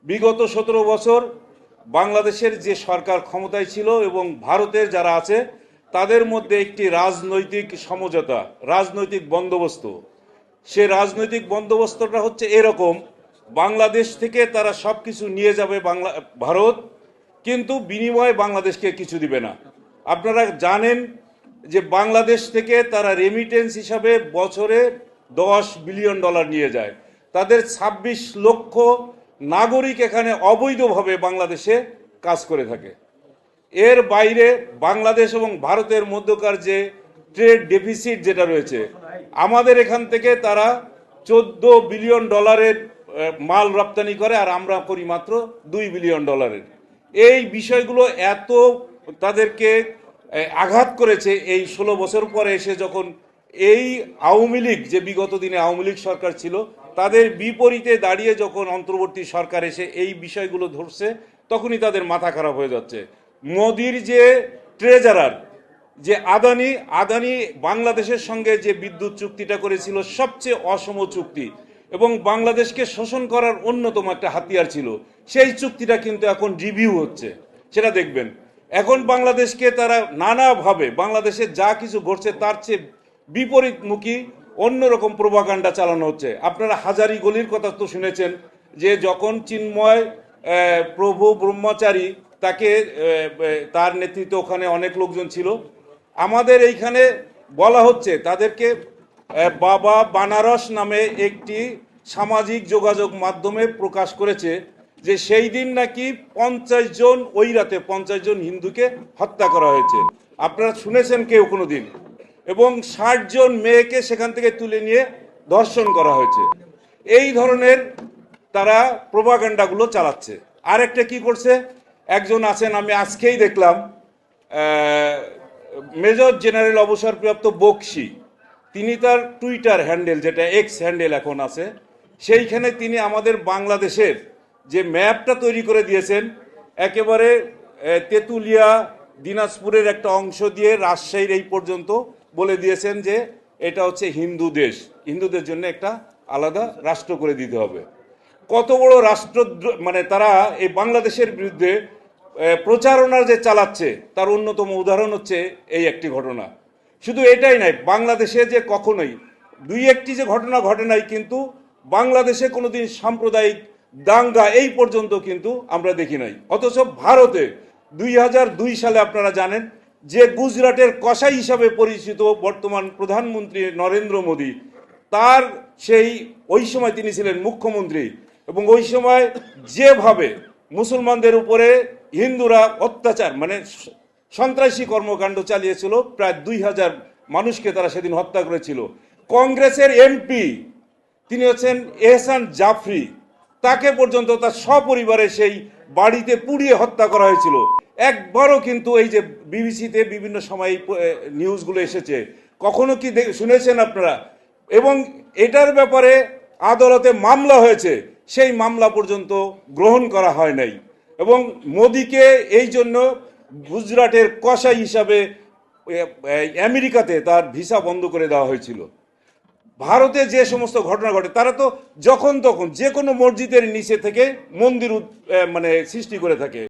বিগত 17 বছর বাংলাদেশের যে সরকার ক্ষমতায় ছিল এবং ভারতের যারা আছে তাদের মধ্যে একটি রাজনৈতিক সমঝোতা, রাজনৈতিক বন্দোবস্ত। সে রাজনৈতিক বন্দোবস্তটা হচ্ছে এরকম: বাংলাদেশ থেকে তারা সব কিছু নিয়ে যাবে ভারত, কিন্তু বিনিময়ে বাংলাদেশকে কিছু দিবে না। আপনারা জানেন যে বাংলাদেশ থেকে তারা রেমিটেন্স হিসাবে বছরে $10 বিলিয়ন নিয়ে যায়। তাদের 26 লক্ষ নাগরিক এখানে অবৈধভাবে বাংলাদেশে কাজ করে থাকে। এর বাইরে বাংলাদেশ এবং ভারতের মধ্যকার যে ট্রেড ডেফিসিট যেটা রয়েছে, আমাদের এখান থেকে তারা $14 বিলিয়ন মাল রপ্তানি করে, আর আমরা করি মাত্র $2 বিলিয়ন। এই বিষয়গুলো এত তাদেরকে আঘাত করেছে এই 16 বছর পরে এসে, যখন এই আওয়ামী লীগ, যে বিগত দিনে আওয়ামী লীগ সরকার ছিল, তাদের বিপরীতে দাঁড়িয়ে যখন অন্তর্বর্তী সরকার এসে এই বিষয়গুলো ধরছে, তখনই তাদের মাথা খারাপ হয়ে যাচ্ছে। মোদির যে ট্রেজারার, যে আদানি বাংলাদেশের সঙ্গে যে বিদ্যুৎ চুক্তিটা করেছিল, সবচেয়ে অসম চুক্তি এবং বাংলাদেশকে শোষণ করার অন্যতম একটা হাতিয়ার ছিল, সেই চুক্তিটা কিন্তু এখন রিভিউ হচ্ছে। সেটা দেখবেন এখন বাংলাদেশকে তারা নানাভাবে, বাংলাদেশে যা কিছু ঘটছে তার চেয়ে বিপরীতমুখী অন্যরকম প্রোপাগান্ডা চালানো হচ্ছে। আপনারা হাজারি গলির কথা তো শুনেছেন, যে যখন চিন্ময় প্রভু ব্রহ্মচারী, তাকে তার নেতৃত্বে ওখানে অনেক লোকজন ছিল, আমাদের এইখানে বলা হচ্ছে তাদেরকে বাবা বানারস নামে একটি সামাজিক যোগাযোগ মাধ্যমে প্রকাশ করেছে যে সেই দিন নাকি 50 জন, ওই রাতে 50 জন হিন্দুকে হত্যা করা হয়েছে। আপনারা শুনেছেন কেউ কোনো দিন? এবং 60 জন মেয়েকে সেখান থেকে তুলে নিয়ে ধর্ষণ করা হয়েছে। এই ধরনের তারা প্রোপাগান্ডাগুলো চালাচ্ছে। আর একটা কি করছে, একজন আছেন, আমি আজকেই দেখলাম, মেজর জেনারেল অবসরপ্রাপ্ত বক্সি, তিনি তার টুইটার হ্যান্ডেল, যেটা এক্স হ্যান্ডেল এখন আছে, সেইখানে তিনি আমাদের বাংলাদেশের যে ম্যাপটা তৈরি করে দিয়েছেন, একেবারে তেঁতুলিয়া দিনাজপুরের একটা অংশ দিয়ে রাজশাহীর এই পর্যন্ত বলে দিয়েছেন যে এটা হচ্ছে হিন্দু দেশ, হিন্দুদের জন্য একটা আলাদা রাষ্ট্র করে দিতে হবে। কত বড় রাষ্ট্র, মানে তারা এই বাংলাদেশের বিরুদ্ধে প্রচারণা যে চালাচ্ছে, তার অন্যতম উদাহরণ হচ্ছে এই একটি ঘটনা। শুধু এটাই নয়, বাংলাদেশে যে কখনোই দুই একটি যে ঘটনা ঘটে নাই, কিন্তু বাংলাদেশে কোনোদিন সাম্প্রদায়িক দাঙ্গা এই পর্যন্ত কিন্তু আমরা দেখি নাই। অথচ ভারতে 2002 সালে আপনারা জানেন যে গুজরাটের কসাই হিসাবে পরিচিত বর্তমান প্রধানমন্ত্রী নরেন্দ্র মোদী, তার সেই ওই সময় তিনি ছিলেন মুখ্যমন্ত্রী, এবং ওই সময় যেভাবে মুসলমানদের উপরে হিন্দুরা অত্যাচার, মানে সন্ত্রাসী কর্মকাণ্ড চালিয়েছিল, প্রায় 2000 মানুষকে তারা সেদিন হত্যা করেছিল। কংগ্রেসের এমপি, তিনি হচ্ছেন এহসান জাফরি, তাকে পর্যন্ত তার সপরিবারে সেই বাড়িতে পুড়িয়ে হত্যা করা হয়েছিল। একবারও কিন্তু এই যে বিবিসিতে বিভিন্ন সময় নিউজগুলো এসেছে, কখনো কি শুনেছেন আপনারা? এবং এটার ব্যাপারে আদালতে মামলা হয়েছে, সেই মামলা পর্যন্ত গ্রহণ করা হয় নাই। এবং মোদিকে এই জন্য গুজরাটের কসাই হিসাবে আমেরিকাতে তার ভিসা বন্ধ করে দেওয়া হয়েছিল। ভারতে যে সমস্ত ঘটনা ঘটে, তারা তো যখন তখন যে কোনো মসজিদের নিচে থেকে মন্দির মানে সৃষ্টি করে থাকে।